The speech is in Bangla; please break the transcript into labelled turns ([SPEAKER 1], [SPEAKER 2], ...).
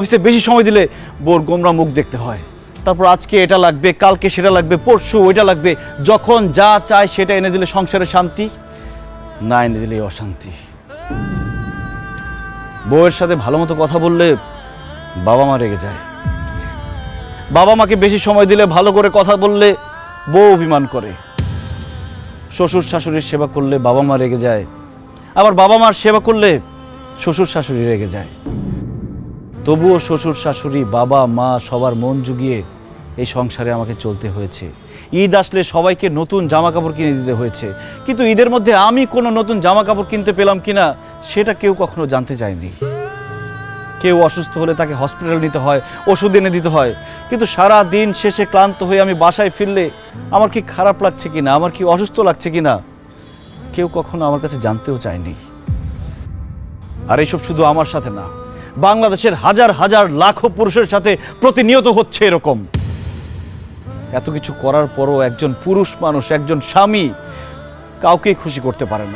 [SPEAKER 1] অফিসে বেশি সময় দিলে বোর গোমরা মুখ দেখতে হয়। তারপর আজকে এটা লাগবে, কালকে সেটা লাগবে, পরশু ওইটা লাগবে। যখন যা চায় সেটা এনে দিলে সংসারে শান্তি, না এনে দিলে অশান্তি। বউয়ের সাথে ভালো মতো কথা বললে বাবা মা রেগে যায়। বাবা মাকে বেশি সময় দিলে, ভালো করে কথা বললে বউ অভিমান করে। শ্বশুর শাশুড়ির সেবা করলে বাবা মা রেগে যায়, আবার বাবা মার সেবা করলে শ্বশুর শাশুড়ি রেগে যায়। তবুও শ্বশুর শাশুড়ি, বাবা মা সবার মন জুগিয়ে এই সংসারে আমাকে চলতে হয়েছে। ঈদ আসলে সবাইকে নতুন জামা কাপড় কিনে দিতে হয়েছে, কিন্তু ঈদের মধ্যে আমি কোনো নতুন জামা কাপড় কিনতে পেলাম কিনা সেটা কেউ কখনো জানতে চায়নি। কেউ অসুস্থ হলে তাকে হসপিটাল নিতে হয়, ওষুধ এনে দিতে হয়, কিন্তু সারা দিন শেষে ক্লান্ত হয়ে আমি বাসায় ফিরলে আমার কি খারাপ লাগছে কিনা, আমার কি অসুস্থ লাগছে কিনা কেউ কখনো আমার কাছে জানতেও চায়নি। আর এইসব শুধু আমার সাথে না, বাংলাদেশের হাজার হাজার লাখো পুরুষের সাথে প্রতিনিয়ত হচ্ছে এরকম। এত কিছু করার পরও একজন পুরুষ মানুষ, একজন স্বামী কাউকেই খুশি করতে পারে না।